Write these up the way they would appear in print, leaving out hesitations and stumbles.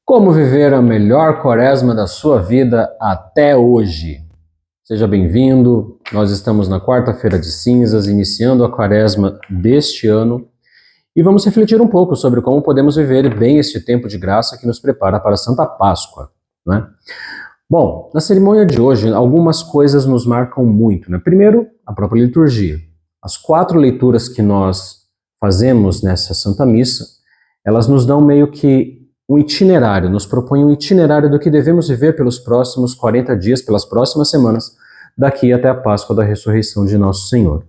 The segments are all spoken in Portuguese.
Como viver a melhor quaresma da sua vida até hoje? Seja bem-vindo. Nós estamos na quarta-feira de cinzas, iniciando a quaresma deste ano, e vamos refletir um pouco sobre como podemos viver bem este tempo de graça que nos prepara para a Santa Páscoa, né? Bom, na cerimônia de hoje, algumas coisas nos marcam muito, né? Primeiro, a própria liturgia. As 4 leituras que nós fazemos nessa Santa Missa, elas nos dão meio que um itinerário, nos propõem um itinerário do que devemos viver pelos próximos 40 dias, pelas próximas semanas, daqui até a Páscoa da ressurreição de Nosso Senhor.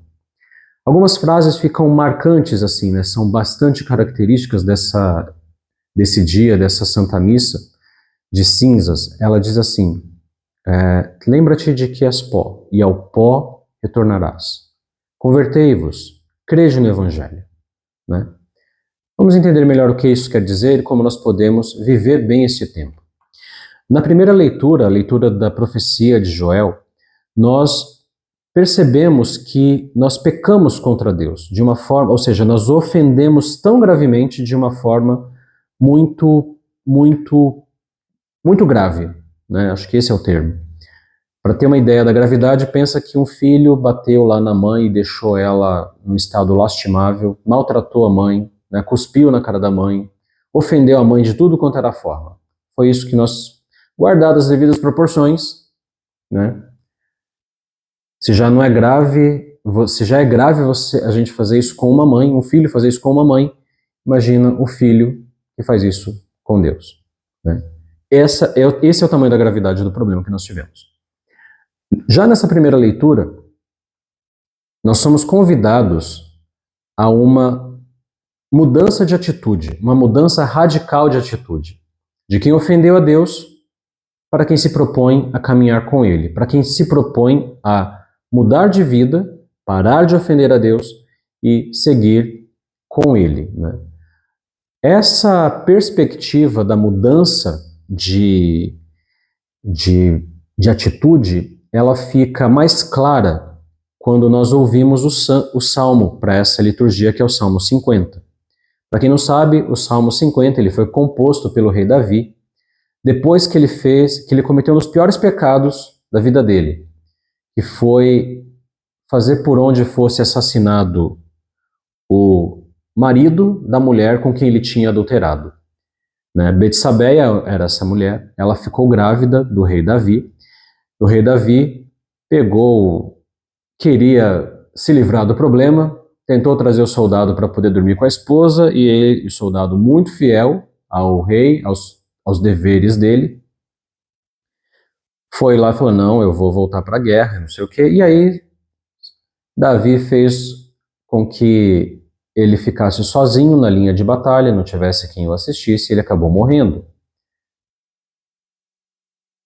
Algumas frases ficam marcantes assim, né? São bastante características desse dia, dessa Santa Missa de cinzas. Ela diz assim: lembra-te de que és pó, e ao pó retornarás. Convertei-vos, crede no Evangelho, né? Vamos entender melhor o que isso quer dizer e como nós podemos viver bem esse tempo. Na primeira leitura, a leitura da profecia de Joel, nós percebemos que nós pecamos contra Deus de uma forma, ou seja, nós ofendemos tão gravemente de uma forma muito, muito, muito grave, né? Acho que esse é o termo. Para ter uma ideia da gravidade, pensa que um filho bateu lá na mãe e deixou ela num estado lastimável, maltratou a mãe, né, cuspiu na cara da mãe, ofendeu a mãe de tudo quanto era forma. Foi isso que nós, guardadas as devidas proporções, né? Se já não é grave, se já é grave a gente fazer isso com uma mãe, um filho fazer isso com uma mãe, imagina o filho que faz isso com Deus, né? Esse é o tamanho da gravidade do problema que nós tivemos. Já nessa primeira leitura, nós somos convidados a uma mudança de atitude, uma mudança radical de atitude, de quem ofendeu a Deus para quem se propõe a caminhar com Ele, para quem se propõe a mudar de vida, parar de ofender a Deus e seguir com Ele, né? Essa perspectiva da mudança de atitude, ela fica mais clara quando nós ouvimos o salmo para essa liturgia, que é o Salmo 50. Para quem não sabe, o Salmo 50 ele foi composto pelo rei Davi depois que ele cometeu um dos piores pecados da vida dele, que foi fazer por onde fosse assassinado o marido da mulher com quem ele tinha adulterado, né? Betsabeia era essa mulher, ela ficou grávida do rei Davi. O rei Davi queria se livrar do problema, tentou trazer o soldado para poder dormir com a esposa, e ele, o soldado muito fiel ao rei, aos deveres dele, foi lá e falou: não, eu vou voltar para a guerra, não sei o quê. E aí Davi fez com que ele ficasse sozinho na linha de batalha, não tivesse quem o assistisse, e ele acabou morrendo.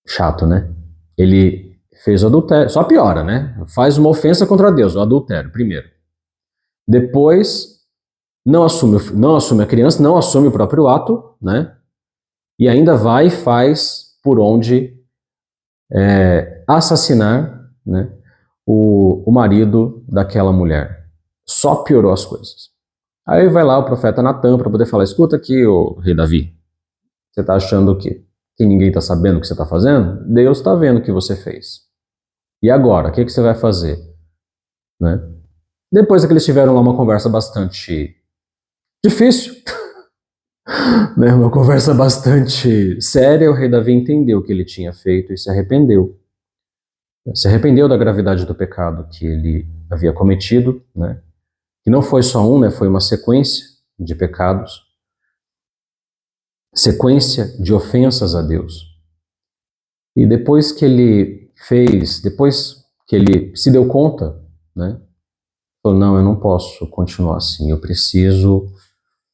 Chato, né? Ele fez o adultério, só piora, né? Faz uma ofensa contra Deus, o adultério, primeiro. Depois, não assume a criança, não assume o próprio ato, né? E ainda vai e faz por onde assassinar, né, o marido daquela mulher. Só piorou as coisas. Aí vai lá o profeta Natan para poder falar: escuta aqui, ô rei Davi, você está achando que ninguém está sabendo o que você está fazendo? Deus está vendo o que você fez. E agora, o que você vai fazer? Né? Depois que eles tiveram lá uma conversa bastante difícil, né, uma conversa bastante séria, o rei Davi entendeu o que ele tinha feito e se arrependeu. Se arrependeu da gravidade do pecado que ele havia cometido, né? Que não foi só um, né? Foi uma sequência de pecados, sequência de ofensas a Deus. E depois que ele se deu conta, né? Falou: não, eu não posso continuar assim, eu preciso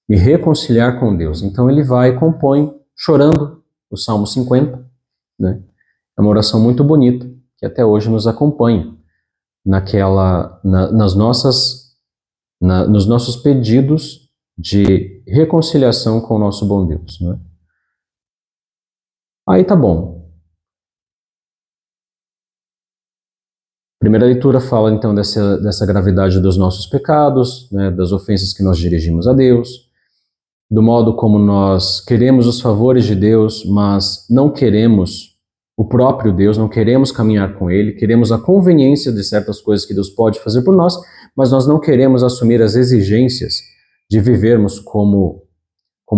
me reconciliar com Deus. Então ele vai e compõe, chorando, o Salmo 50, né? É uma oração muito bonita, que até hoje nos acompanha nos nossos pedidos de reconciliação com o nosso bom Deus, né? Aí tá bom. A primeira leitura fala então dessa gravidade dos nossos pecados, né, das ofensas que nós dirigimos a Deus. do modo como nós queremos os favores de Deus, mas não queremos o próprio Deus, não queremos caminhar com Ele, queremos a conveniência de certas coisas que Deus pode fazer por nós, mas nós não queremos assumir as exigências de vivermos como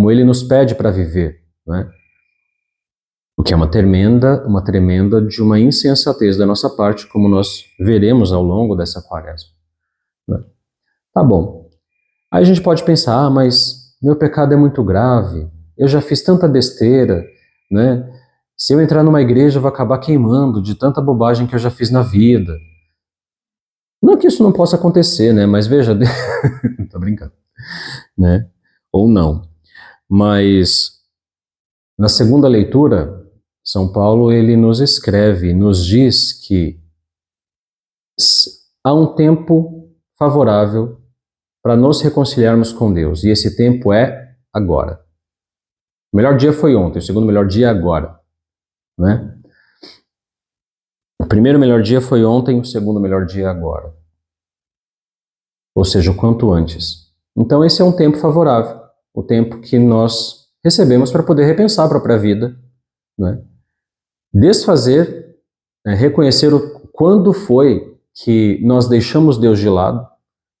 Ele nos pede para viver, né? O que é uma tremenda de uma insensatez da nossa parte, como nós veremos ao longo dessa quaresma, né? Tá bom. Aí a gente pode pensar, mas meu pecado é muito grave, eu já fiz tanta besteira, né? Se eu entrar numa igreja, eu vou acabar queimando de tanta bobagem que eu já fiz na vida. Não que isso não possa acontecer, né? Mas veja, tô brincando, né? Ou não. Mas na segunda leitura, São Paulo ele nos escreve, nos diz que há um tempo favorável para nos reconciliarmos com Deus, e esse tempo é agora. O melhor dia foi ontem, o segundo melhor dia é agora, né? O primeiro melhor dia foi ontem, o segundo melhor dia é agora. Ou seja, o quanto antes. Então esse é um tempo favorável, o tempo que nós recebemos para poder repensar a própria vida, né? Desfazer, reconhecer quando foi que nós deixamos Deus de lado.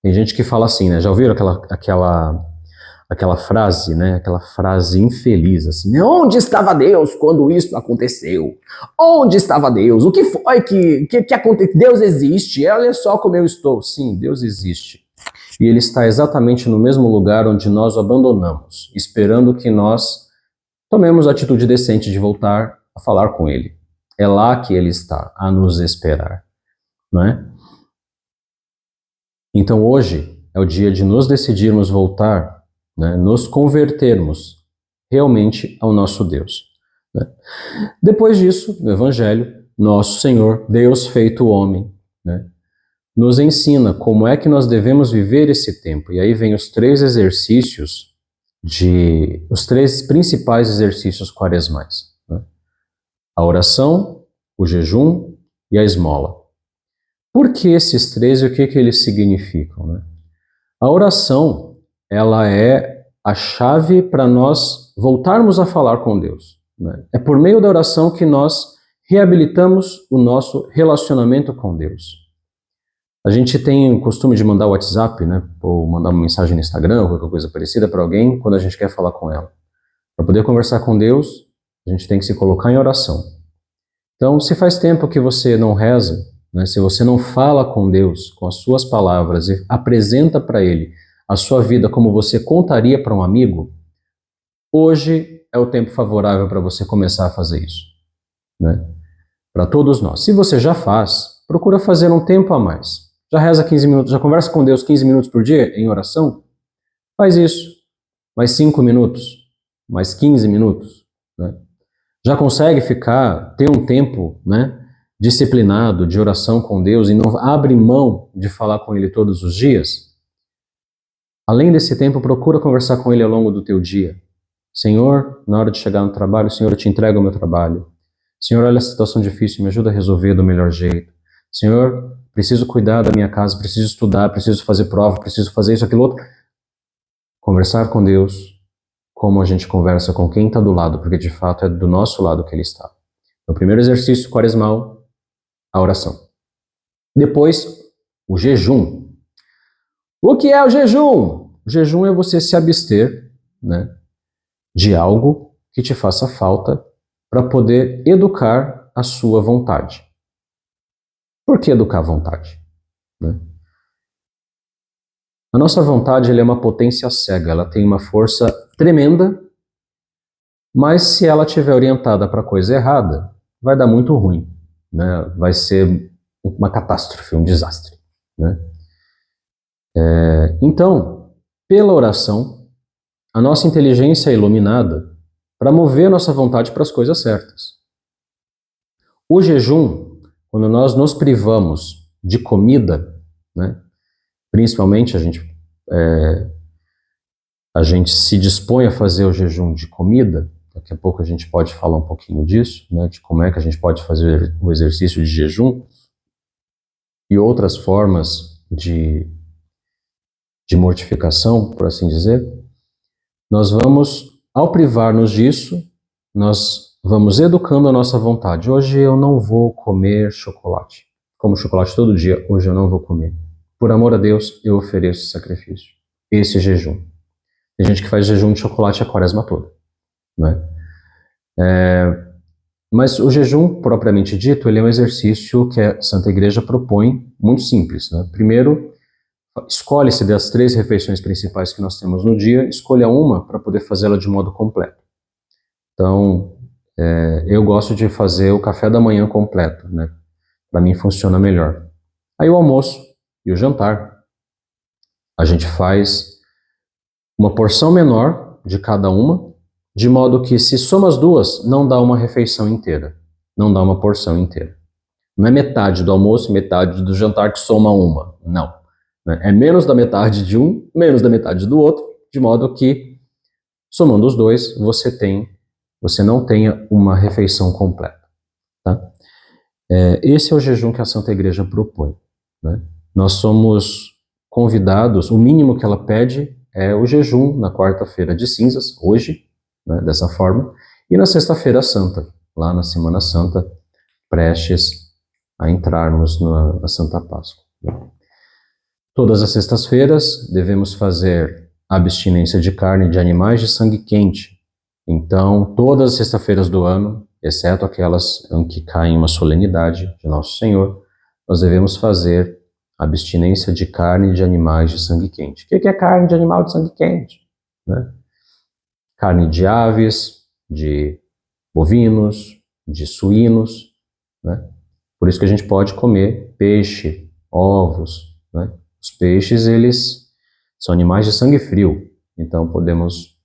Tem gente que fala assim, né? Já ouviram aquela frase, né? Aquela frase infeliz, assim, né? Onde estava Deus quando isso aconteceu? Onde estava Deus? O que foi que aconteceu? Deus existe, olha só como eu estou. Sim, Deus existe. E Ele está exatamente no mesmo lugar onde nós o abandonamos, esperando que nós tomemos a atitude decente de voltar a falar com Ele. É lá que Ele está, a nos esperar, não é? Então hoje é o dia de nos decidirmos voltar, né, nos convertermos realmente ao nosso Deus, né? Depois disso, no Evangelho, nosso Senhor, Deus feito homem, né, nos ensina como é que nós devemos viver esse tempo. E aí vem os três principais exercícios quaresmais, né? A oração, o jejum e a esmola. Por que esses três e o que eles significam, né? A oração, ela é a chave para nós voltarmos a falar com Deus, né? É por meio da oração que nós reabilitamos o nosso relacionamento com Deus. A gente tem o costume de mandar o WhatsApp, né, ou mandar uma mensagem no Instagram, ou qualquer coisa parecida para alguém, quando a gente quer falar com ela. Para poder conversar com Deus, a gente tem que se colocar em oração. Então, se faz tempo que você não reza, né, se você não fala com Deus com as suas palavras e apresenta para Ele a sua vida como você contaria para um amigo, hoje é o tempo favorável para você começar a fazer isso, né? Para todos nós. Se você já faz, procura fazer um tempo a mais. Já reza 15 minutos, já conversa com Deus 15 minutos por dia em oração? Faz isso. Mais 5 minutos, mais 15 minutos, né? Já consegue ter um tempo, né, disciplinado de oração com Deus e não abre mão de falar com Ele todos os dias? Além desse tempo, procura conversar com Ele ao longo do teu dia. Senhor, na hora de chegar no trabalho, Senhor, eu te entrego o meu trabalho. Senhor, olha a situação difícil, me ajuda a resolver do melhor jeito. Senhor, preciso cuidar da minha casa, preciso estudar, preciso fazer prova, preciso fazer isso, aquilo, outro. Conversar com Deus como a gente conversa com quem está do lado, porque de fato é do nosso lado que Ele está. O primeiro exercício quaresmal, a oração. Depois, o jejum. O que é o jejum? O jejum é você se abster, né, de algo que te faça falta para poder educar a sua vontade. Por que educar a vontade, né? A nossa vontade ela é uma potência cega, ela tem uma força tremenda, mas se ela estiver orientada para a coisa errada, vai dar muito ruim, né? Vai ser uma catástrofe, um desastre, né? Então, pela oração, a nossa inteligência é iluminada para mover a nossa vontade para as coisas certas. O jejum, quando nós nos privamos de comida, né, principalmente a gente se dispõe a fazer o jejum de comida, daqui a pouco a gente pode falar um pouquinho disso, né, de como é que a gente pode fazer o exercício de jejum e outras formas de mortificação, por assim dizer. nós vamos, ao privar-nos disso, nós vamos educando a nossa vontade. Hoje eu não vou comer chocolate. Como chocolate todo dia, hoje eu não vou comer. Por amor a Deus, eu ofereço sacrifício. Esse jejum. Tem gente que faz jejum de chocolate a quaresma toda, né? Mas o jejum, propriamente dito, ele é um exercício que a Santa Igreja propõe muito simples, né? Primeiro, escolhe-se das 3 refeições principais que nós temos no dia, escolha uma para poder fazê-la de modo completo. Então, eu gosto de fazer o café da manhã completo, né? Para mim funciona melhor. Aí o almoço e o jantar, a gente faz uma porção menor de cada uma, de modo que se soma as duas, não dá uma refeição inteira, não dá uma porção inteira. Não é metade do almoço e metade do jantar que soma uma, não. É menos da metade de um, menos da metade do outro, de modo que, somando os dois, você não tenha uma refeição completa. Tá? Esse é o jejum que a Santa Igreja propõe, né? Nós somos convidados, o mínimo que ela pede é o jejum na quarta-feira de cinzas, hoje, né, dessa forma, e na sexta-feira santa, lá na Semana Santa, prestes a entrarmos na Santa Páscoa. Todas as sextas-feiras devemos fazer abstinência de carne de animais de sangue quente. Então, todas as sextas-feiras do ano, exceto aquelas em que caem uma solenidade de Nosso Senhor, nós devemos fazer abstinência de carne de animais de sangue quente. O que é carne de animal de sangue quente? Né? Carne de aves, de bovinos, de suínos, né? Por isso que a gente pode comer peixe, ovos, né? Os peixes, eles são animais de sangue frio, então podemos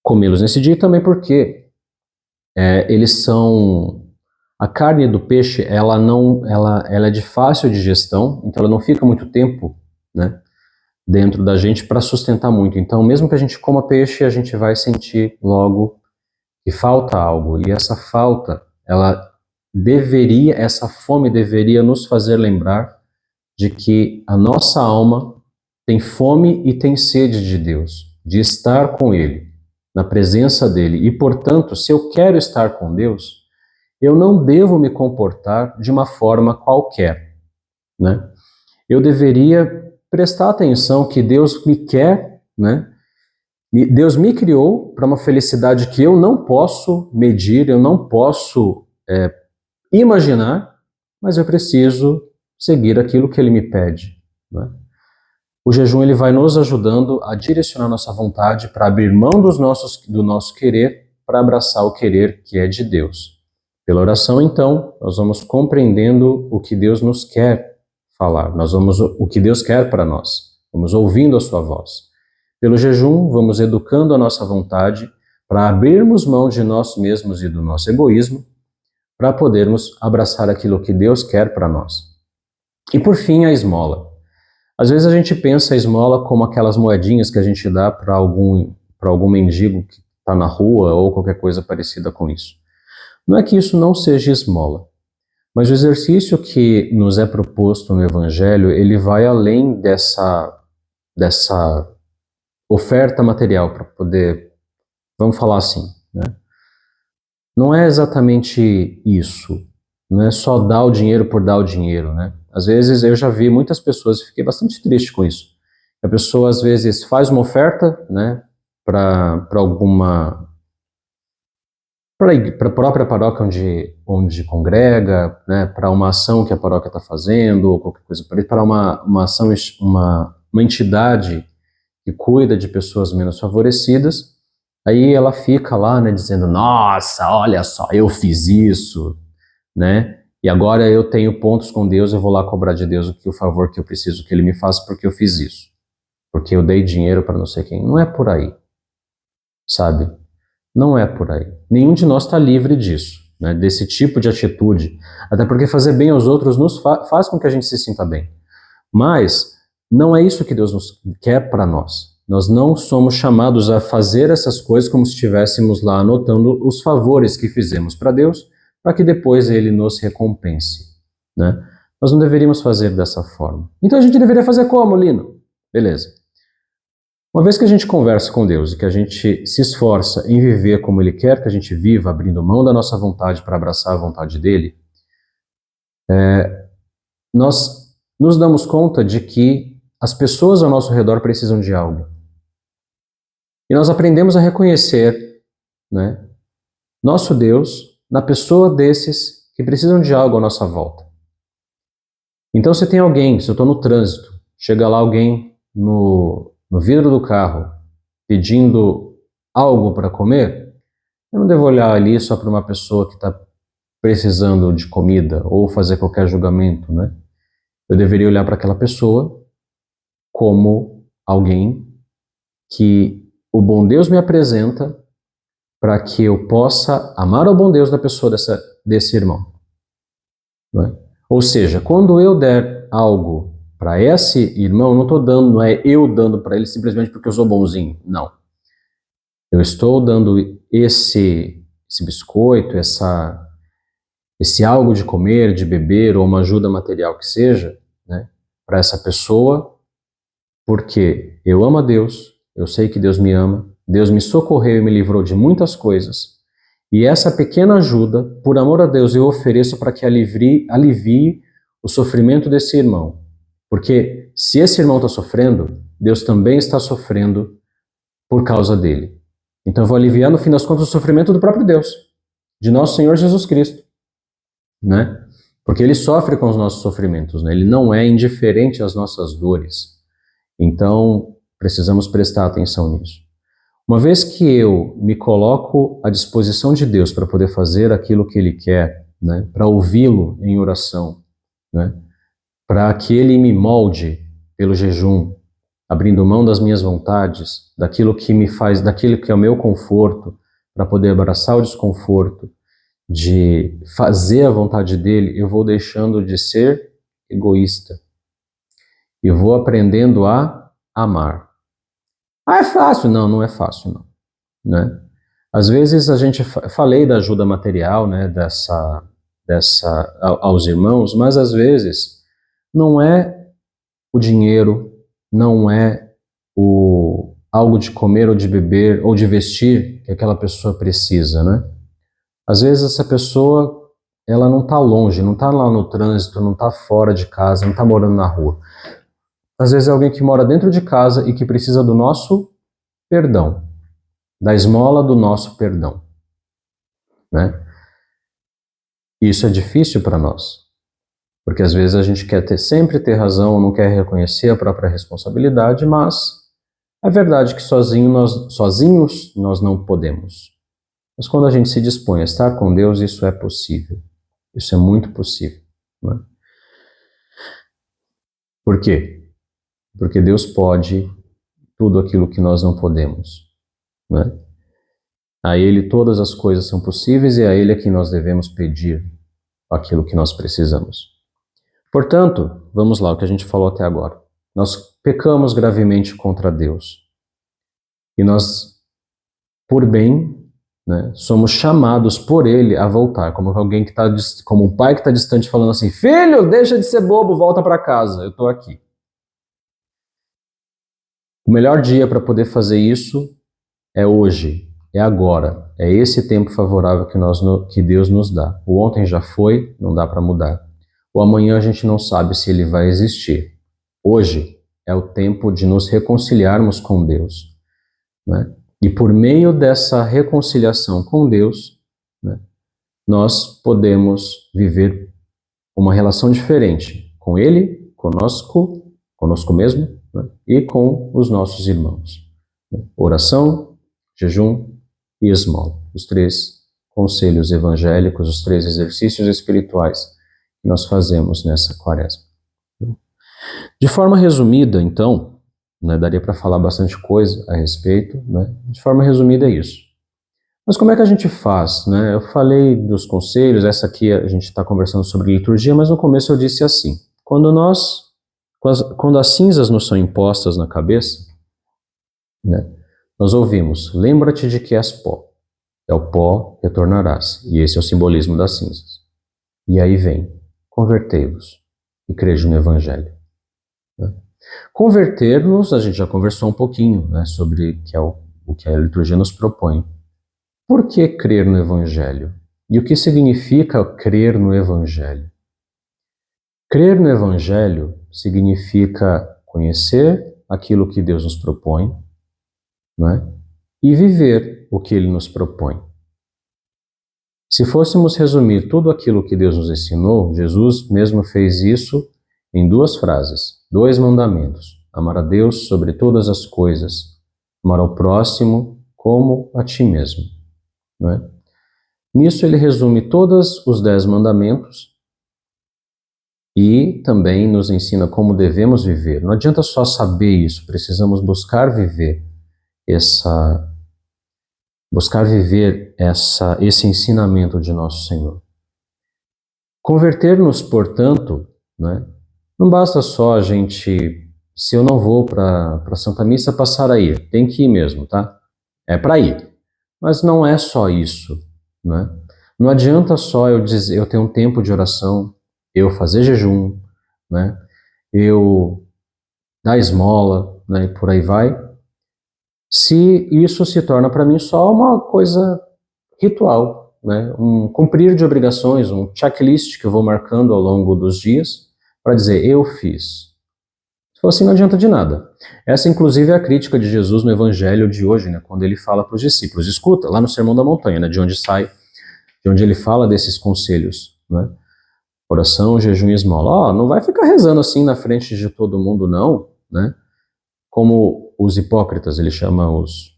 comê-los nesse dia também porque eles são... A carne do peixe, ela é de fácil digestão, então ela não fica muito tempo, né, dentro da gente para sustentar muito. Então, mesmo que a gente coma peixe, a gente vai sentir logo que falta algo. E essa falta, essa fome deveria nos fazer lembrar de que a nossa alma tem fome e tem sede de Deus, de estar com Ele, na presença dEle. E, portanto, se eu quero estar com Deus, eu não devo me comportar de uma forma qualquer, né? Eu deveria prestar atenção que Deus me quer, né? Deus me criou para uma felicidade que eu não posso medir, eu não posso imaginar, mas eu preciso seguir aquilo que Ele me pede, né? O jejum ele vai nos ajudando a direcionar nossa vontade para abrir mão do nosso querer para abraçar o querer que é de Deus. Pela oração, então, nós vamos compreendendo o que Deus nos quer falar, o que Deus quer para nós, vamos ouvindo a sua voz. Pelo jejum, vamos educando a nossa vontade para abrirmos mão de nós mesmos e do nosso egoísmo, para podermos abraçar aquilo que Deus quer para nós. E por fim, a esmola. Às vezes a gente pensa a esmola como aquelas moedinhas que a gente dá para algum mendigo que está na rua ou qualquer coisa parecida com isso. Não é que isso não seja esmola, mas o exercício que nos é proposto no Evangelho, ele vai além dessa oferta material para poder, vamos falar assim, né? Não é exatamente isso, não é só dar o dinheiro por dar o dinheiro, né? Às vezes eu já vi muitas pessoas, fiquei bastante triste com isso. A pessoa às vezes faz uma oferta, né, para a própria paróquia onde congrega, né, para uma ação que a paróquia está fazendo, ou qualquer coisa para uma ação, uma entidade que cuida de pessoas menos favorecidas. Aí ela fica lá, né, dizendo, nossa, olha só, eu fiz isso, né, e agora eu tenho pontos com Deus, eu vou lá cobrar de Deus o favor que eu preciso que Ele me faça porque eu fiz isso, porque eu dei dinheiro para não sei quem. Não é por aí, sabe? Não é por aí. Nenhum de nós está livre disso, né, desse tipo de atitude, até porque fazer bem aos outros faz com que a gente se sinta bem. Mas não é isso que Deus nos quer para nós. Nós não somos chamados a fazer essas coisas como se estivéssemos lá anotando os favores que fizemos para Deus, para que depois Ele nos recompense, né? Nós não deveríamos fazer dessa forma. Então a gente deveria fazer como, Lino? Beleza. Uma vez que a gente conversa com Deus e que a gente se esforça em viver como Ele quer que a gente viva, abrindo mão da nossa vontade para abraçar a vontade dEle, nós nos damos conta de que as pessoas ao nosso redor precisam de algo. E nós aprendemos a reconhecer, né, nosso Deus na pessoa desses que precisam de algo à nossa volta. Então, se tem alguém, se eu estou no trânsito, chega lá alguém no vidro do carro pedindo algo para comer, eu não devo olhar ali só para uma pessoa que está precisando de comida ou fazer qualquer julgamento, né? Eu deveria olhar para aquela pessoa como alguém que o bom Deus me apresenta para que eu possa amar o bom Deus da pessoa desse irmão. Né? Ou seja, quando eu der algo para esse irmão, não estou dando, não é eu dando para ele simplesmente porque eu sou bonzinho. Não. Eu estou dando esse biscoito, esse algo de comer, de beber ou uma ajuda material que seja, né, para essa pessoa, porque eu amo a Deus, eu sei que Deus me ama, Deus me socorreu e me livrou de muitas coisas, e essa pequena ajuda, por amor a Deus, eu ofereço para que alivie o sofrimento desse irmão. Porque se esse irmão está sofrendo, Deus também está sofrendo por causa dele. Então eu vou aliviar, no fim das contas, o sofrimento do próprio Deus, de nosso Senhor Jesus Cristo. Né? Porque ele sofre com os nossos sofrimentos, né? Ele não é indiferente às nossas dores. Então, precisamos prestar atenção nisso. Uma vez que eu me coloco à disposição de Deus para poder fazer aquilo que Ele quer, né? Para ouvi-lo em oração, né? Para que Ele me molde pelo jejum, abrindo mão das minhas vontades, daquilo que me faz, daquilo que é o meu conforto, para poder abraçar o desconforto, de fazer a vontade dele, eu vou deixando de ser egoísta. E vou aprendendo a amar. Ah, é fácil? Não, não é fácil, não. Né? Às vezes a gente, falei da ajuda material, né, aos irmãos, mas às vezes não é o dinheiro, não é algo de comer ou de beber ou de vestir que aquela pessoa precisa, né? Às vezes essa pessoa, ela não está longe, não está lá no trânsito, não está fora de casa, não está morando na rua. Às vezes é alguém que mora dentro de casa e que precisa do nosso perdão, da esmola do nosso perdão. Né? Isso é difícil para nós, porque às vezes a gente quer sempre ter razão, não quer reconhecer a própria responsabilidade, mas é verdade que sozinhos nós não podemos. Mas quando a gente se dispõe a estar com Deus, isso é possível. Isso é muito possível. Né? Por quê? Porque Deus pode tudo aquilo que nós não podemos. Né? A Ele todas as coisas são possíveis e a Ele é que nós devemos pedir aquilo que nós precisamos. Portanto, vamos lá, o que a gente falou até agora. Nós pecamos gravemente contra Deus. E nós, por bem, né, somos chamados por Ele a voltar, como alguém que está, como um pai que está distante falando assim: filho, deixa de ser bobo, volta para casa, eu estou aqui. O melhor dia para poder fazer isso é hoje, é agora, é esse tempo favorável que Deus nos dá. O ontem já foi, não dá para mudar. O amanhã a gente não sabe se ele vai existir. Hoje é o tempo de nos reconciliarmos com Deus, né? E por meio dessa reconciliação com Deus, né, nós podemos viver uma relação diferente com Ele, conosco mesmo, né, e com os nossos irmãos. Né? Oração, jejum e esmola. Os 3 conselhos evangélicos, os 3 exercícios espirituais que nós fazemos nessa quaresma. De forma resumida, então, né, daria para falar bastante coisa a respeito, né? De forma resumida é isso. Mas como é que a gente faz? Né? Eu falei dos conselhos, essa aqui a gente está conversando sobre liturgia, mas no começo eu disse assim: quando as cinzas nos são impostas na cabeça, né, nós ouvimos: lembra-te de que és pó, ao pó retornarás. E esse é o simbolismo das cinzas. E aí vem: convertei-vos e crejo no Evangelho. Né? Converter-nos, a gente já conversou um pouquinho, né, sobre o que a liturgia nos propõe. Por que crer no Evangelho? E o que significa crer no Evangelho? Crer no Evangelho significa conhecer aquilo que Deus nos propõe, né, e viver o que Ele nos propõe. Se fôssemos resumir tudo aquilo que Deus nos ensinou, Jesus mesmo fez isso em 2 frases, 2 mandamentos: amar a Deus sobre todas as coisas, amar ao próximo como a ti mesmo. Não é? Nisso ele resume todos os 10 mandamentos e também nos ensina como devemos viver. Não adianta só saber isso, precisamos buscar viver esse ensinamento de nosso Senhor. Converter-nos, portanto, né, não basta só a gente, se eu não vou para a Santa Missa, passar a ir, tem que ir mesmo, tá? É para ir. Mas não é só isso, né? Não adianta só eu ter um tempo de oração, eu fazer jejum, né? Eu dar esmola, né? E por aí vai, se isso se torna para mim só uma coisa ritual, né? Um cumprir de obrigações, um checklist que eu vou marcando ao longo dos dias para dizer eu fiz. Se for assim, não adianta de nada. Essa, inclusive, é a crítica de Jesus no Evangelho de hoje, né? Quando ele fala para os discípulos. Escuta, lá no Sermão da Montanha, né? De onde ele fala desses conselhos, né? Oração, jejum e esmola. Não vai ficar rezando assim na frente de todo mundo, não, né? Como os hipócritas, ele chama os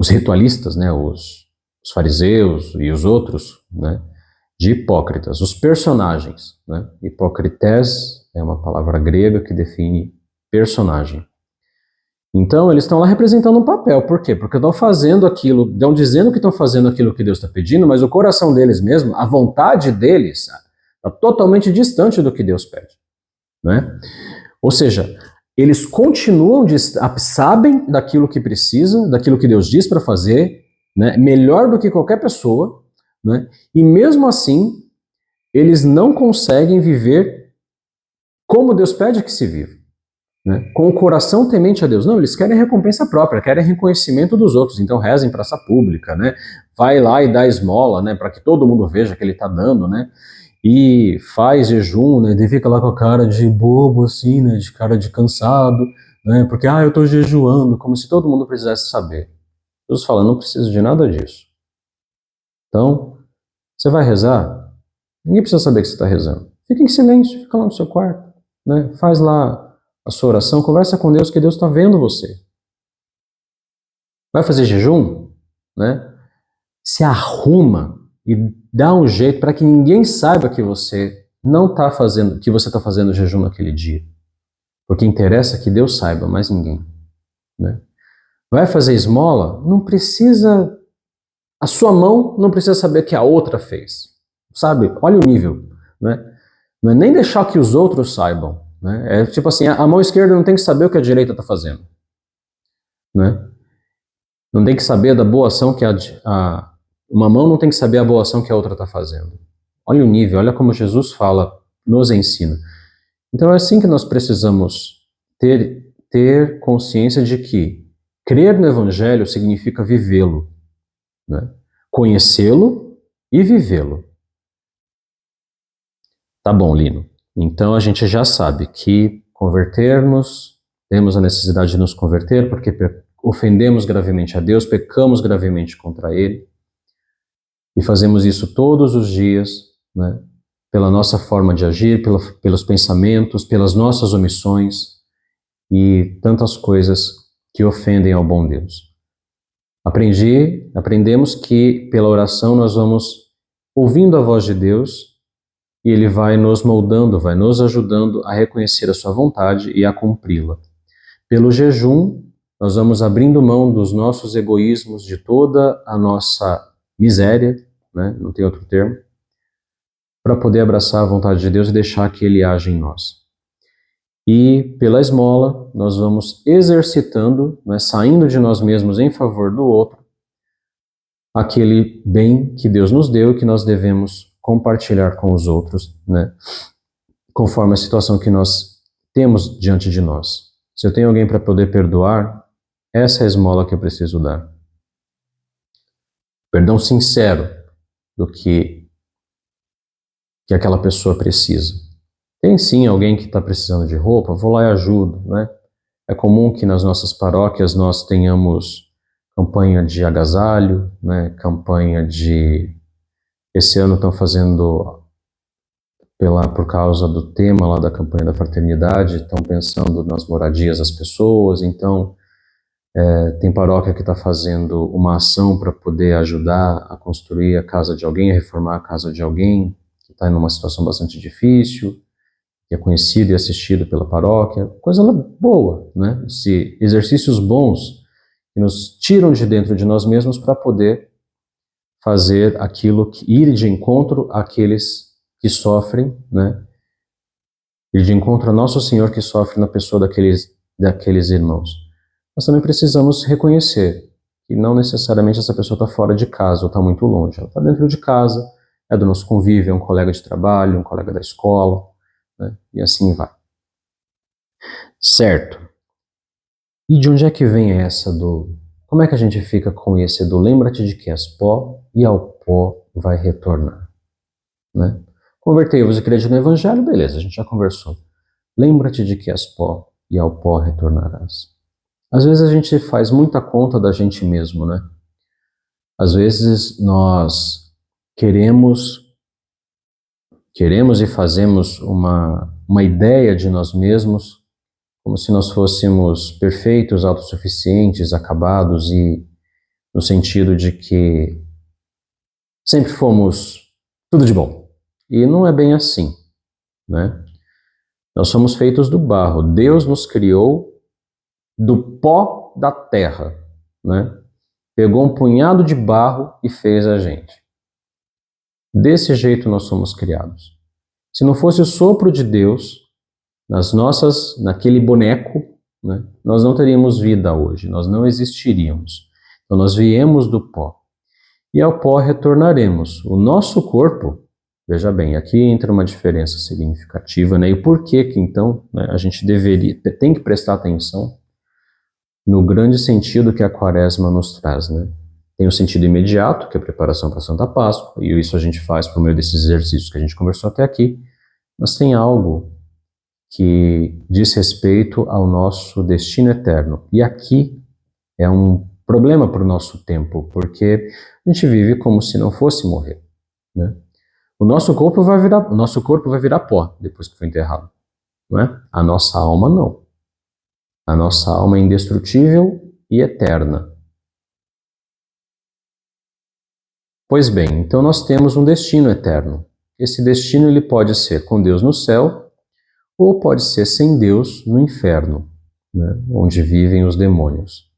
ritualistas, né? Os fariseus e os outros, né? De hipócritas, os personagens, né? Hipócrites é uma palavra grega que define personagem. Então, eles estão lá representando um papel. Por quê? Porque estão fazendo aquilo, estão dizendo que estão fazendo aquilo que Deus está pedindo, mas o coração deles mesmo, a vontade deles, está totalmente distante do que Deus pede, né? Ou seja, eles continuam, sabem daquilo que precisa, daquilo que Deus diz para fazer, né? Melhor do que qualquer pessoa, né? E mesmo assim, eles não conseguem viver como Deus pede que se viva, né? Com o coração temente a Deus. Não, eles querem recompensa própria, querem reconhecimento dos outros. Então rezem em praça pública, né? Vai lá e dá esmola, né? Para que todo mundo veja que ele está dando, né? E faz jejum, né? E fica lá com a cara de bobo, assim, né? De cara de cansado, né? Porque, eu estou jejuando, como se todo mundo precisasse saber. Jesus fala, não preciso de nada disso. Então, você vai rezar? Ninguém precisa saber que você está rezando. Fica em silêncio, fica lá no seu quarto, né? Faz lá a sua oração, conversa com Deus, que Deus está vendo você. Vai fazer jejum, né? Se arruma e dá um jeito para que ninguém saiba que você não está fazendo, que você está fazendo jejum naquele dia. Porque interessa que Deus saiba, mas ninguém, né? Vai fazer esmola? Não precisa, a sua mão não precisa saber que a outra fez, sabe? Olha o nível, né? Não é nem deixar que os outros saibam, né? É tipo assim, a mão esquerda não tem que saber o que a direita está fazendo, né? Não tem que saber da boa ação que uma mão não tem que saber a boa ação que a outra está fazendo. Olha o nível, olha como Jesus fala, nos ensina. Então é assim que nós precisamos ter consciência de que crer no Evangelho significa vivê-lo, né? Conhecê-lo e vivê-lo. Tá bom, Lino. Então a gente já sabe que temos a necessidade de nos converter porque ofendemos gravemente a Deus, pecamos gravemente contra Ele e fazemos isso todos os dias, né? Pela nossa forma de agir, pelos pensamentos, pelas nossas omissões e tantas coisas que ofendem ao bom Deus. Aprendemos que pela oração nós vamos ouvindo a voz de Deus e Ele vai nos moldando, vai nos ajudando a reconhecer a sua vontade e a cumpri-la. Pelo jejum, nós vamos abrindo mão dos nossos egoísmos, de toda a nossa miséria, né? Não tem outro termo, para poder abraçar a vontade de Deus e deixar que Ele age em nós. E pela esmola, nós vamos exercitando, né, saindo de nós mesmos em favor do outro, aquele bem que Deus nos deu e que nós devemos compartilhar com os outros, né, conforme a situação que nós temos diante de nós. Se eu tenho alguém para poder perdoar, essa é a esmola que eu preciso dar. Perdão sincero do que aquela pessoa precisa. Tem sim alguém que está precisando de roupa, vou lá e ajudo, né? É comum que nas nossas paróquias nós tenhamos campanha de agasalho, né? Campanha de... Esse ano estão fazendo, por causa do tema lá da campanha da fraternidade, estão pensando nas moradias das pessoas, então tem paróquia que está fazendo uma ação para poder ajudar a construir a casa de alguém, a reformar a casa de alguém que está em uma situação bastante difícil, que é conhecido e assistido pela paróquia, coisa boa, né? Exercícios bons que nos tiram de dentro de nós mesmos para poder fazer ir de encontro àqueles que sofrem, né? Ir de encontro a Nosso Senhor que sofre na pessoa daqueles irmãos. Nós também precisamos reconhecer que não necessariamente essa pessoa está fora de casa ou está muito longe. Ela está dentro de casa, é do nosso convívio, é um colega de trabalho, um colega da escola, né? E assim vai. Certo. E de onde é que vem essa do... Como é que a gente fica com esse do lembra-te de que és pó e ao pó vai retornar? Né? Convertei-vos e crede no Evangelho, beleza, a gente já conversou. Lembra-te de que és pó e ao pó retornarás. Às vezes a gente faz muita conta da gente mesmo, né? Às vezes nós queremos e fazemos uma ideia de nós mesmos como se nós fôssemos perfeitos, autossuficientes, acabados e no sentido de que sempre fomos tudo de bom. E não é bem assim, né? Nós somos feitos do barro. Deus nos criou do pó da terra, né? Pegou um punhado de barro e fez a gente. Desse jeito nós somos criados. Se não fosse o sopro de Deus naquele boneco, né, nós não teríamos vida hoje, nós não existiríamos. Então nós viemos do pó. E ao pó retornaremos. O nosso corpo, veja bem, aqui entra uma diferença significativa, né? E por que então, né, a gente tem que prestar atenção no grande sentido que a Quaresma nos traz, né? Tem o sentido imediato, que é a preparação para a Santa Páscoa, e isso a gente faz por meio desses exercícios que a gente conversou até aqui, mas tem algo que diz respeito ao nosso destino eterno. E aqui é um problema para o nosso tempo, porque a gente vive como se não fosse morrer, né? O nosso corpo vai virar pó depois que for enterrado, não é? A nossa alma não. A nossa alma é indestrutível e eterna. Pois bem, então nós temos um destino eterno. Esse destino ele pode ser com Deus no céu ou pode ser sem Deus no inferno, né, onde vivem os demônios.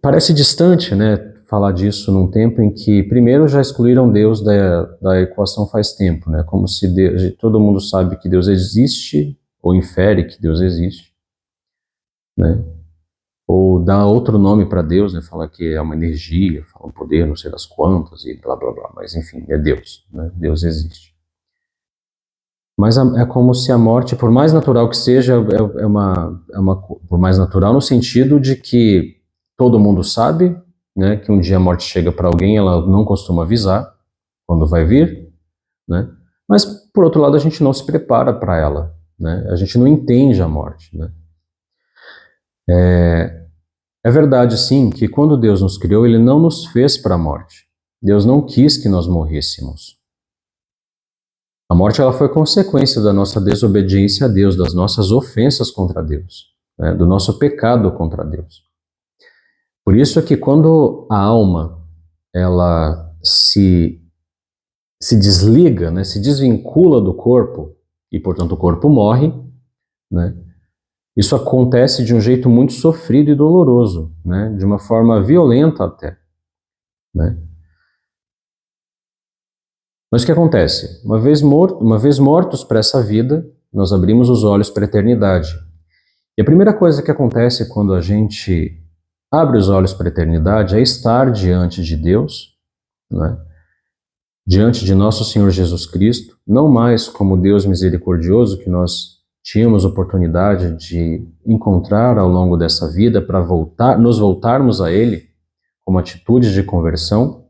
Parece distante, né, falar disso num tempo em que primeiro já excluíram Deus da equação faz tempo, né, como se todo mundo sabe que Deus existe ou infere que Deus existe, né? Ou dá outro nome para Deus, né? Fala que é uma energia, fala um poder, não sei das quantas e blá blá blá, mas enfim, é Deus, né? Deus existe. Mas é como se a morte, por mais natural que seja, por mais natural no sentido de que todo mundo sabe, né, que um dia a morte chega para alguém, ela não costuma avisar quando vai vir, né? Mas por outro lado a gente não se prepara para ela, né? A gente não entende a morte, né? É verdade, sim, que quando Deus nos criou, Ele não nos fez para a morte. Deus não quis que nós morrêssemos. A morte ela foi consequência da nossa desobediência a Deus, das nossas ofensas contra Deus, né, do nosso pecado contra Deus. Por isso é que quando a alma ela se desliga, né, se desvincula do corpo, e portanto o corpo morre, né, isso acontece de um jeito muito sofrido e doloroso, né? De uma forma violenta até, né? Mas o que acontece? Uma vez mortos para essa vida, nós abrimos os olhos para a eternidade. E a primeira coisa que acontece quando a gente abre os olhos para a eternidade é estar diante de Deus, né? diante de nosso Senhor Jesus Cristo, não mais como Deus misericordioso que nós tínhamos oportunidade de encontrar ao longo dessa vida para nos voltarmos a Ele como atitude de conversão,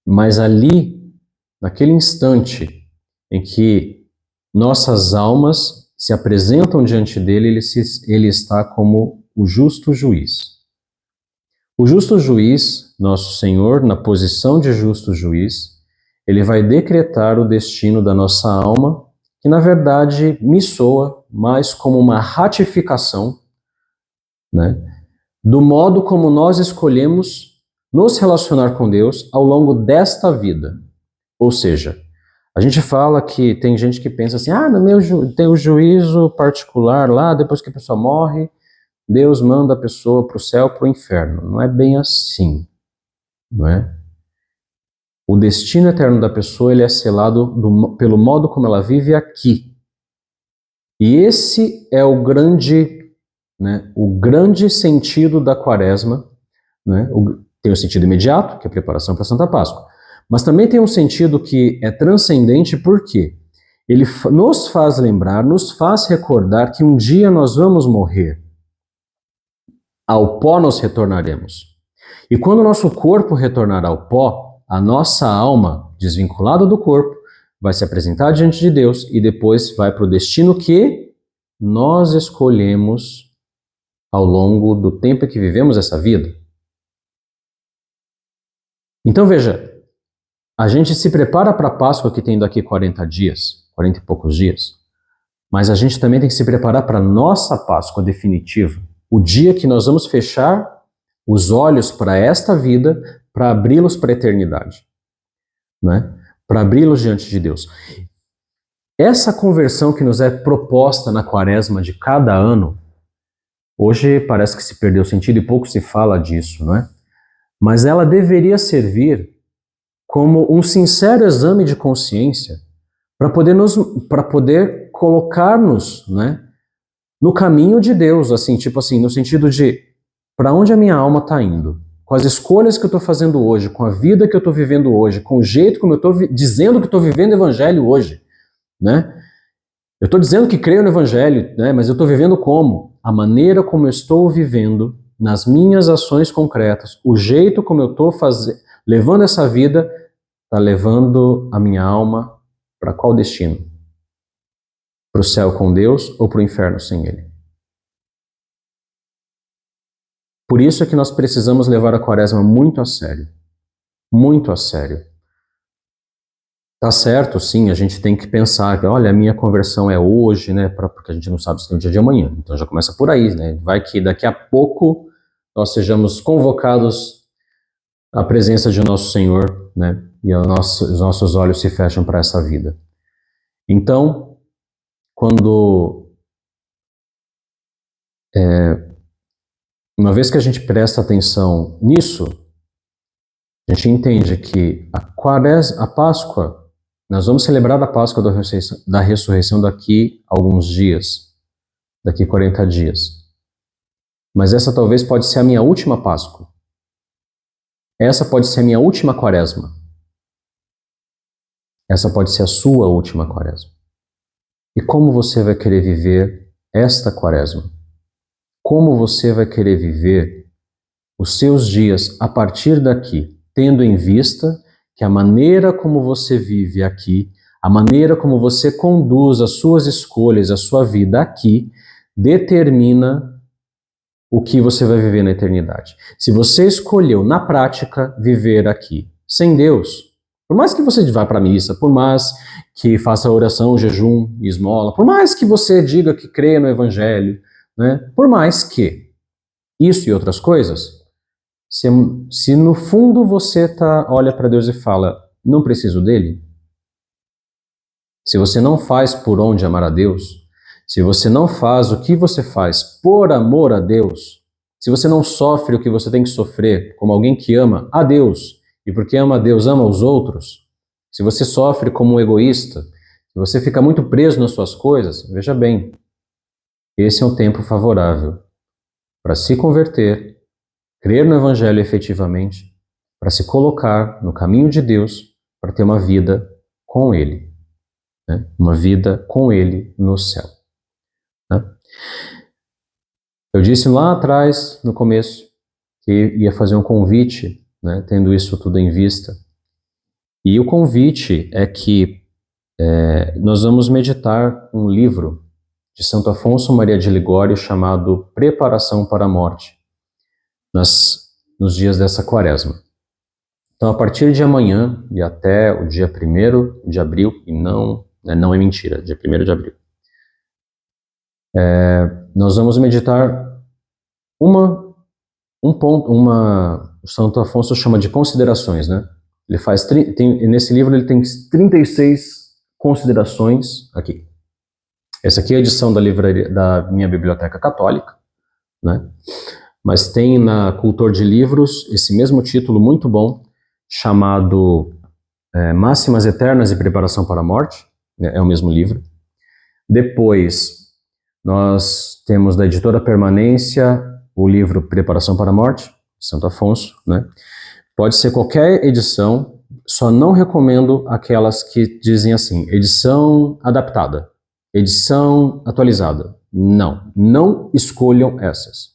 mas ali, naquele instante em que nossas almas se apresentam diante dele, ele está como o justo juiz. O justo juiz, nosso Senhor, na posição de justo juiz, ele vai decretar o destino da nossa alma, que na verdade me soa mais como uma ratificação, né, do modo como nós escolhemos nos relacionar com Deus ao longo desta vida. Ou seja, a gente fala que tem gente que pensa assim, no meu tem o juízo particular lá, depois que a pessoa morre, Deus manda a pessoa para o céu, para o inferno. Não é bem assim, não é? O destino eterno da pessoa ele é selado pelo modo como ela vive aqui. E esse é o grande sentido da Quaresma, né? Tem o sentido imediato, que é a preparação para a Santa Páscoa. Mas também tem um sentido que é transcendente, porque ele nos faz lembrar, nos faz recordar que um dia nós vamos morrer. Ao pó nós retornaremos. E quando o nosso corpo retornar ao pó, a nossa alma, desvinculada do corpo, vai se apresentar diante de Deus e depois vai para o destino que nós escolhemos ao longo do tempo que vivemos essa vida. Então veja, a gente se prepara para a Páscoa que tem daqui 40 dias, 40 e poucos dias, mas a gente também tem que se preparar para a nossa Páscoa definitiva, o dia que nós vamos fechar os olhos para esta vida, para abri-los para a eternidade, né? Para abri-los diante de Deus. Essa conversão que nos é proposta na Quaresma de cada ano, hoje parece que se perdeu o sentido e pouco se fala disso, não é? Mas ela deveria servir como um sincero exame de consciência para poder colocar-nos, né, no caminho de Deus, assim, tipo assim, no sentido de para onde a minha alma está indo, com as escolhas que eu estou fazendo hoje, com a vida que eu estou vivendo hoje, com o jeito como eu estou dizendo que estou vivendo o Evangelho hoje, né? Eu estou dizendo que creio no Evangelho, né, mas eu estou vivendo como? A maneira como eu estou vivendo nas minhas ações concretas, o jeito como eu estou levando essa vida, está levando a minha alma para qual destino? Para o céu com Deus ou para o inferno sem Ele? Por isso é que nós precisamos levar a Quaresma muito a sério. Muito a sério. Tá certo, sim, a gente tem que pensar que, olha, a minha conversão é hoje, né? Porque a gente não sabe se tem o dia de amanhã. Então já começa por aí, né? Vai que daqui a pouco nós sejamos convocados à presença de nosso Senhor, né? E os nossos olhos se fecham para essa vida. Então, uma vez que a gente presta atenção nisso, a gente entende que a Páscoa, nós vamos celebrar a Páscoa da ressurreição daqui a alguns dias, daqui 40 dias. Mas essa talvez pode ser a minha última Páscoa. Essa pode ser a minha última Quaresma. Essa pode ser a sua última Quaresma. E como você vai querer viver esta Quaresma? Como você vai querer viver os seus dias a partir daqui, tendo em vista que a maneira como você vive aqui, a maneira como você conduz as suas escolhas, a sua vida aqui, determina o que você vai viver na eternidade. Se você escolheu, na prática, viver aqui, sem Deus, por mais que você vá para a missa, por mais que faça oração, jejum e esmola, por mais que você diga que crê no Evangelho, né, por mais que isso e outras coisas, se no fundo você olha para Deus e fala, não preciso dele, se você não faz por onde amar a Deus, se você não faz o que você faz por amor a Deus, se você não sofre o que você tem que sofrer como alguém que ama a Deus, e porque ama a Deus, ama os outros, se você sofre como um egoísta, se você fica muito preso nas suas coisas, veja bem, esse é um tempo favorável para se converter, crer no Evangelho efetivamente, para se colocar no caminho de Deus, para ter uma vida com Ele, né? Uma vida com Ele no céu, né? Eu disse lá atrás, no começo, que ia fazer um convite, né, tendo isso tudo em vista. E o convite é que nós vamos meditar um livro de Santo Afonso Maria de Ligório chamado Preparação para a Morte, nos dias dessa quaresma. Então, a partir de amanhã e até o dia 1º de abril, e não é mentira, dia 1º de abril, nós vamos meditar o Santo Afonso chama de considerações, né? Nesse livro ele tem 36 considerações aqui. Essa aqui é a edição da minha biblioteca católica, né? Mas tem na Cultor de Livros esse mesmo título muito bom, chamado Máximas Eternas e Preparação para a Morte, né? É o mesmo livro. Depois, nós temos da editora Permanência o livro Preparação para a Morte, Santo Afonso, né? Pode ser qualquer edição, só não recomendo aquelas que dizem assim, edição adaptada, edição atualizada. Não escolham essas,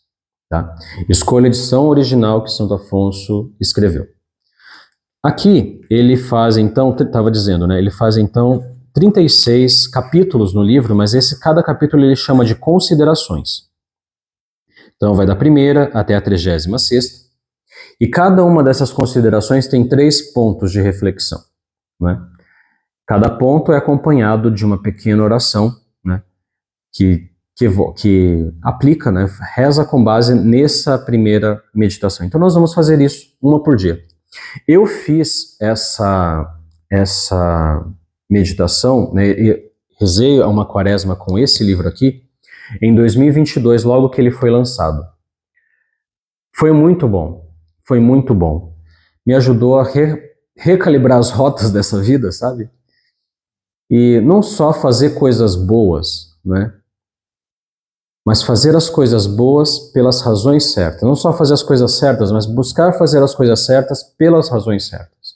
tá? Escolha a edição original que Santo Afonso escreveu. Aqui ele faz então, estava dizendo, né? Ele faz então 36 capítulos no livro, mas cada capítulo ele chama de considerações. Então vai da 1ª até a 36ª, e cada uma dessas considerações tem 3 pontos de reflexão, né? Cada ponto é acompanhado de uma pequena oração, né? Que aplica, né? Reza com base nessa primeira meditação. Então nós vamos fazer isso uma por dia. Eu fiz essa meditação, né? E rezei uma quaresma com esse livro aqui em 2022, logo que ele foi lançado. Foi muito bom. Foi muito bom. Me ajudou a recalibrar as rotas dessa vida, sabe? E não só fazer coisas boas, né? Mas fazer as coisas boas pelas razões certas. Não só fazer as coisas certas, mas buscar fazer as coisas certas pelas razões certas.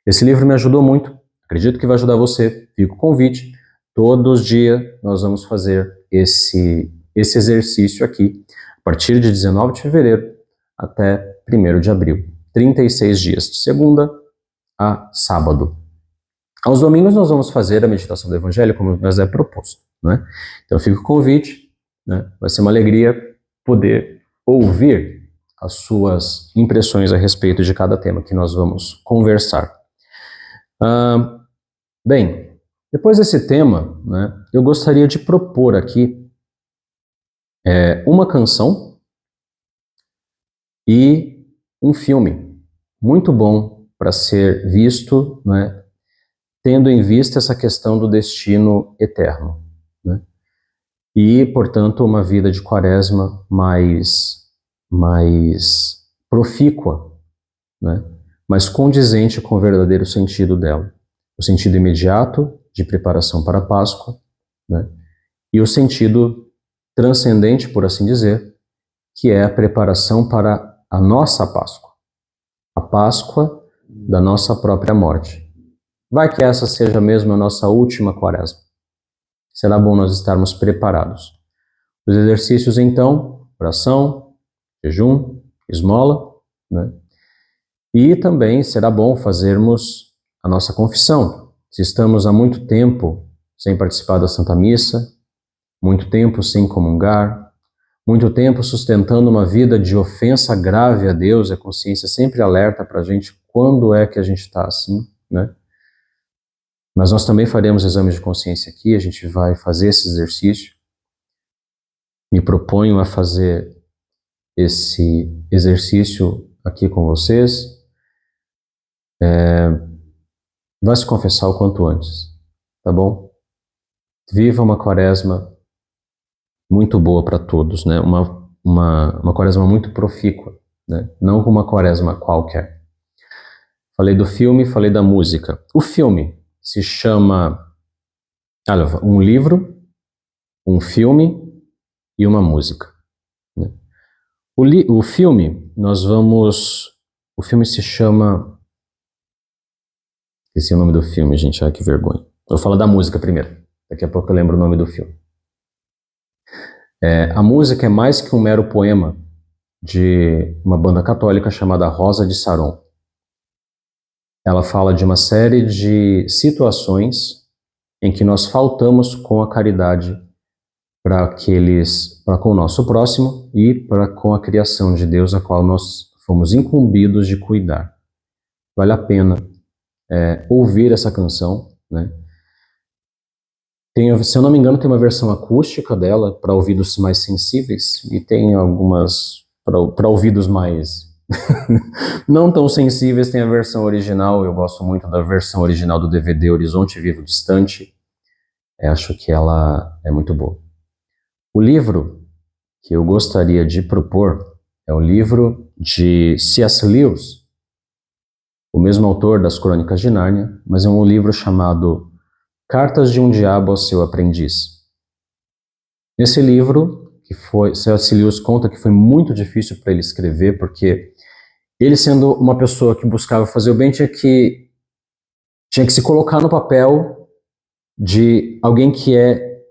Esse livro me ajudou muito. Acredito que vai ajudar você. Fica o convite. Todos os dias nós vamos fazer esse exercício aqui, a partir de 19 de fevereiro até 1º de abril. 36 dias, de segunda a sábado. Aos domingos nós vamos fazer a meditação do Evangelho, como nos é proposto, né? Então fica o convite, né? Vai ser uma alegria poder ouvir as suas impressões a respeito de cada tema que nós vamos conversar. Bem, depois desse tema, né, eu gostaria de propor aqui uma canção e um filme muito bom para ser visto, né, tendo em vista essa questão do destino eterno, né, e, portanto, uma vida de quaresma mais profícua, né, mais condizente com o verdadeiro sentido dela. O sentido imediato de preparação para a Páscoa, né, e o sentido transcendente, por assim dizer, que é a preparação para a nossa Páscoa, a Páscoa da nossa própria morte. Vai que essa seja mesmo a nossa última quaresma. Será bom nós estarmos preparados. Os exercícios, então, oração, jejum, esmola, né? E também será bom fazermos a nossa confissão. Se estamos há muito tempo sem participar da Santa Missa, muito tempo sem comungar, muito tempo sustentando uma vida de ofensa grave a Deus, a consciência sempre alerta para a gente quando é que a gente está assim, né? Mas nós também faremos exames de consciência aqui, a gente vai fazer esse exercício. Me proponho a fazer esse exercício aqui com vocês. Vai se confessar o quanto antes, tá bom? Viva uma quaresma muito boa para todos, né? Uma quaresma muito profícua, né? Não uma quaresma qualquer. Falei do filme, falei da música. O filme se chama um livro, um filme e uma música, né? O filme se chama Esqueci o nome do filme, gente. Ai, que vergonha. Eu vou falar da música primeiro. Daqui a pouco eu lembro o nome do filme. A música é mais que um mero poema de uma banda católica chamada Rosa de Saron. Ela fala de uma série de situações em que nós faltamos com a caridade para com o nosso próximo e para com a criação de Deus, a qual nós fomos incumbidos de cuidar. Vale a pena ouvir essa canção, né? Se eu não me engano, tem uma versão acústica dela para ouvidos mais sensíveis e tem algumas para ouvidos mais não tão sensíveis. Tem a versão original. Eu gosto muito da versão original do DVD Horizonte Vivo Distante. Acho que ela é muito boa. O livro que eu gostaria de propor é o livro de C.S. Lewis, o mesmo autor das Crônicas de Nárnia, mas é um livro chamado Cartas de um Diabo ao Seu Aprendiz. Nesse livro, C.S. Lewis conta que foi muito difícil para ele escrever, porque ele, sendo uma pessoa que buscava fazer o bem, tinha que se colocar no papel de alguém que é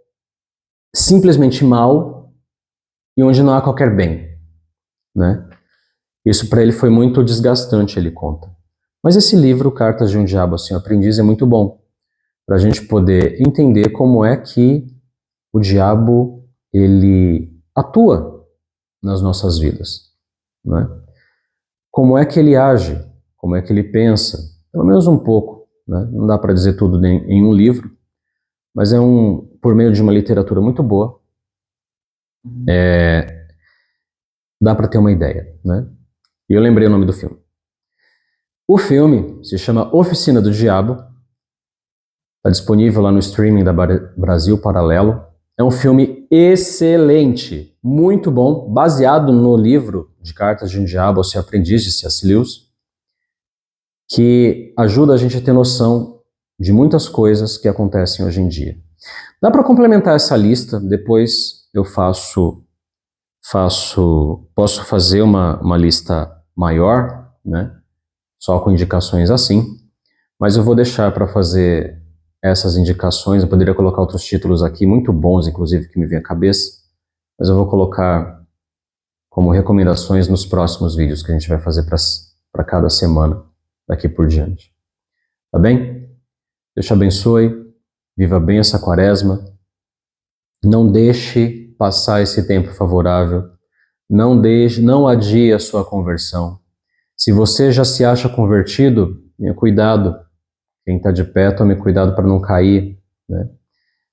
simplesmente mal e onde não há qualquer bem, né? Isso para ele foi muito desgastante, ele conta. Mas esse livro, Cartas de um Diabo ao Seu Aprendiz, é muito bom para a gente poder entender como é que o diabo ele atua nas nossas vidas, né? Como é que ele age, como é que ele pensa, pelo menos um pouco, né? Não dá para dizer tudo em um livro, mas por meio de uma literatura muito boa, dá para ter uma ideia, né? E eu lembrei o nome do filme. O filme se chama Oficina do Diabo, está disponível lá no streaming da Brasil Paralelo. É um filme excelente, muito bom, baseado no livro de Cartas de um Diabo ao Seu Aprendiz, de C.S. Lewis, que ajuda a gente a ter noção de muitas coisas que acontecem hoje em dia. Dá para complementar essa lista, depois eu posso fazer uma lista maior, né? Só com indicações assim, mas eu vou deixar para fazer essas indicações. Eu poderia colocar outros títulos aqui, muito bons, inclusive, que me vem à cabeça, mas eu vou colocar como recomendações nos próximos vídeos que a gente vai fazer para cada semana, daqui por diante. Tá bem? Deus te abençoe, viva bem essa quaresma, não deixe passar esse tempo favorável, não adie a sua conversão. Se você já se acha convertido, tenha cuidado. Quem está de pé, tome cuidado para não cair, né?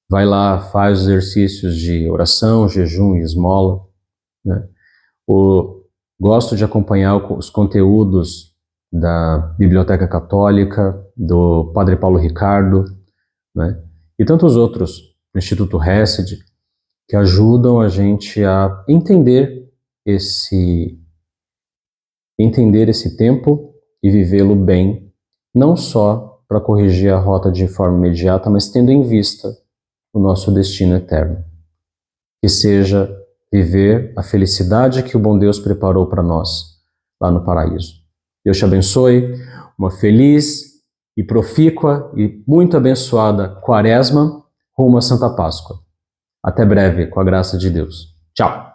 Vai lá, faz os exercícios de oração, jejum e esmola, né? Gosto de acompanhar os conteúdos da Biblioteca Católica, do Padre Paulo Ricardo, né? E tantos outros, do Instituto Hesed, que ajudam a gente a entender esse tempo e vivê-lo bem, não só para corrigir a rota de forma imediata, mas tendo em vista o nosso destino eterno. Que seja viver a felicidade que o bom Deus preparou para nós lá no paraíso. Deus te abençoe, uma feliz e profícua e muito abençoada quaresma rumo à Santa Páscoa. Até breve, com a graça de Deus. Tchau!